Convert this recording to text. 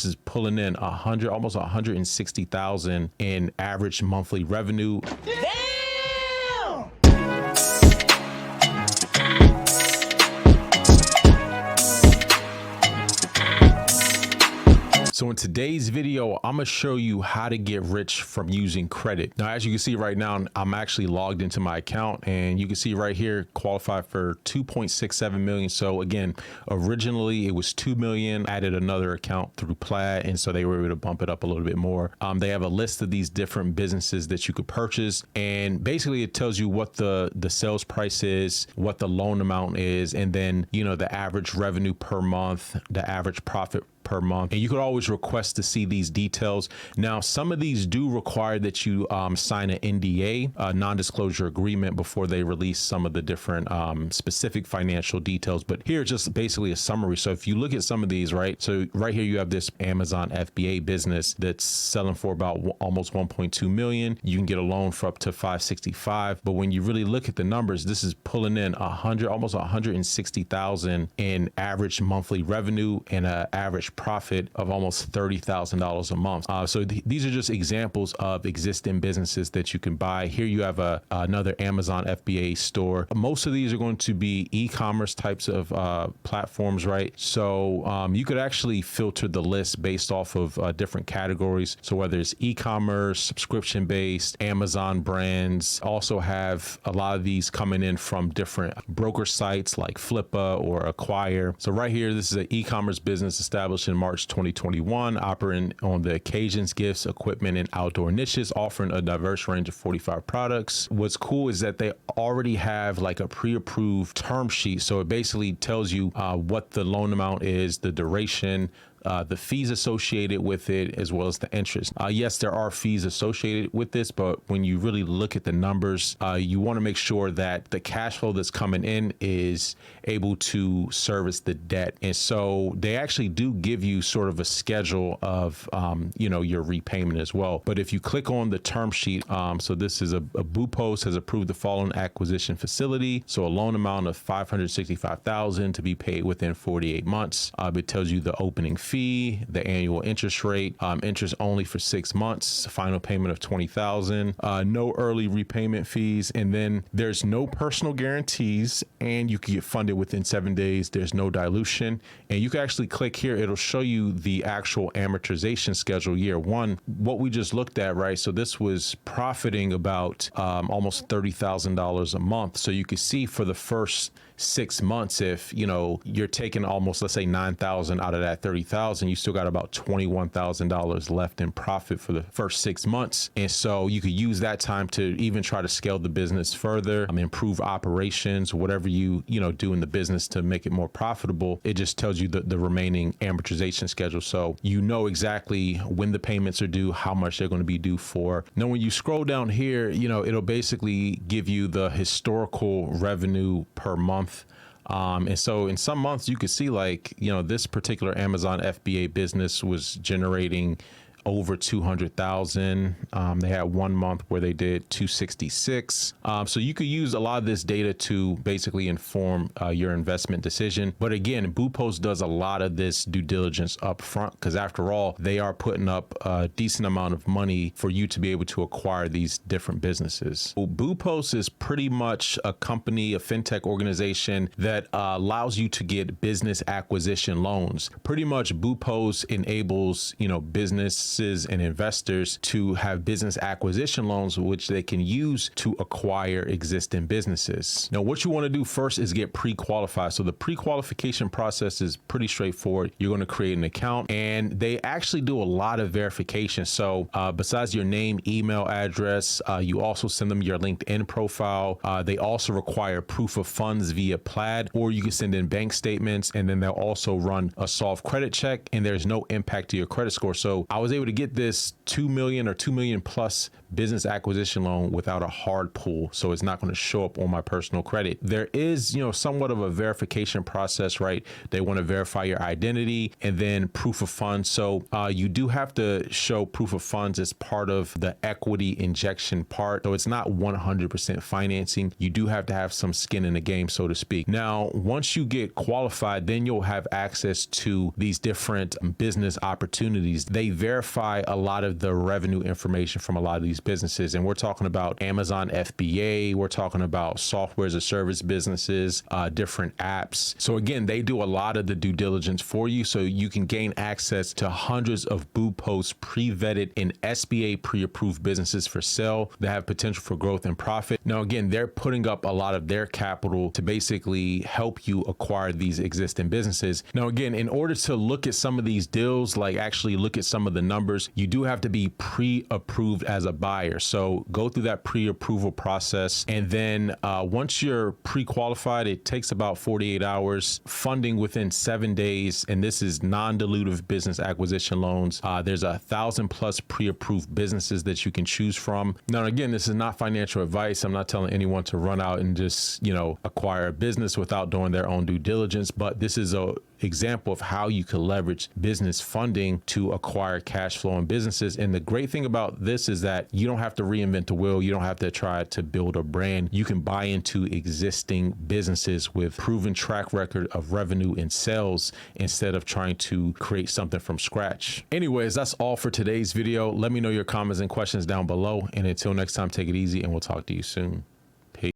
is pulling in almost 160,000 in average monthly revenue. So in today's video, I'm gonna show you how to get rich from using credit. Now, as you can see right now, I'm actually logged into my account, and you can see right here, qualify for 2.67 million. So again, originally it was 2 million, added another account through Plaid, and so they were able to bump it up a little bit more. They have a list of these different businesses that you could purchase, and basically it tells you what the sales price is, what the loan amount is, and then, you know, the average revenue per month, the average profit per month. And you could always request to see these details. Now, some of these do require that you sign an NDA, a non-disclosure agreement, before they release some of the different specific financial details. But here, just basically a summary. So if you look at some of these, right? So right here, you have this Amazon FBA business that's selling for about almost 1.2 million. You can get a loan for up to 565. But when you really look at the numbers, this is pulling in almost 160,000 in average monthly revenue and an average profit of almost $30,000 a month. So these are just examples of existing businesses that you can buy. Here you have another Amazon FBA store. Most of these are going to be e-commerce types of platforms, right? So you could actually filter the list based off of different categories. So whether it's e-commerce, subscription-based, Amazon brands, also have a lot of these coming in from different broker sites like Flippa or Acquire. So right here, this is an e-commerce business established in March 2021, operating on the occasions, gifts, equipment, and outdoor niches, offering a diverse range of 45 products. What's cool is that they already have like a pre-approved term sheet. So it basically tells you what the loan amount is, the duration, the fees associated with it, as well as the interest. Yes, there are fees associated with this, but when you really look at the numbers, you want to make sure that the cash flow that's coming in is able to service the debt. And so they actually do give you sort of a schedule of, your repayment as well. But if you click on the term sheet, so this is a Boopos has approved the following acquisition facility. So a loan amount of $565,000 to be paid within 48 months. It tells you the opening fee, the annual interest rate, interest only for 6 months, final payment of $20,000, no early repayment fees, and then there's no personal guarantees, and you can get funded within 7 days. There's no dilution, and you can actually click here. It'll show you the actual amortization schedule year one, what we just looked at, right? So this was profiting about almost $30,000 a month. So you can see for the first 6 months, if you're taking almost, let's say, 9,000 out of that 30,000, you still got about $21,000 left in profit for the first 6 months. And so you could use that time to even try to scale the business further, improve operations, whatever you do in the business to make it more profitable. It just tells you the remaining amortization schedule. So you know exactly when the payments are due, how much they're going to be due for. Now, when you scroll down here, it'll basically give you the historical revenue per month. And so in some months you could see this particular Amazon FBA business was generating over 200,000. They had 1 month where they did 266. So you could use a lot of this data to basically inform your investment decision. But again, Boopos does a lot of this due diligence up front, because after all, they are putting up a decent amount of money for you to be able to acquire these different businesses. Well, Boopos is pretty much a company, a fintech organization that allows you to get business acquisition loans. Pretty much Boopos enables, business and investors to have business acquisition loans, which they can use to acquire existing businesses. Now, what you want to do first is get pre-qualified. So the pre-qualification process is pretty straightforward. You're going to create an account, and they actually do a lot of verification. So besides your name, email address, you also send them your LinkedIn profile. They also require proof of funds via Plaid, or you can send in bank statements, and then they'll also run a soft credit check, and there's no impact to your credit score. So I was able to get this 2 million or 2 million plus business acquisition loan without a hard pull, so it's not going to show up on my personal credit. There is, somewhat of a verification process, right? They want to verify your identity and then proof of funds. So you do have to show proof of funds as part of the equity injection part. So it's not 100% financing. You do have to have some skin in the game, so to speak. Now, once you get qualified, then you'll have access to these different business opportunities. They verify a lot of the revenue information from a lot of these businesses. And we're talking about Amazon FBA. We're talking about software as a service businesses, different apps. So again, they do a lot of the due diligence for you, so you can gain access to hundreds of Boo Posts pre-vetted and SBA pre-approved businesses for sale that have potential for growth and profit. Now, again, they're putting up a lot of their capital to basically help you acquire these existing businesses. Now, again, in order to look at some of these deals, like actually look at some of the numbers, you do have to be pre-approved as a buyer. So go through that pre-approval process. And then once you're pre-qualified, it takes about 48 hours, funding within 7 days. And this is non-dilutive business acquisition loans. There's 1,000+ pre-approved businesses that you can choose from. Now, again, this is not financial advice. I'm not telling anyone to run out and just, acquire a business without doing their own due diligence, but this is a example of how you can leverage business funding to acquire cash flow in businesses. And the great thing about this is that you don't have to reinvent the wheel. You don't have to try to build a brand. You can buy into existing businesses with proven track record of revenue and sales instead of trying to create something from scratch. Anyways, that's all for today's video. Let me know your comments and questions down below. And until next time, take it easy and we'll talk to you soon.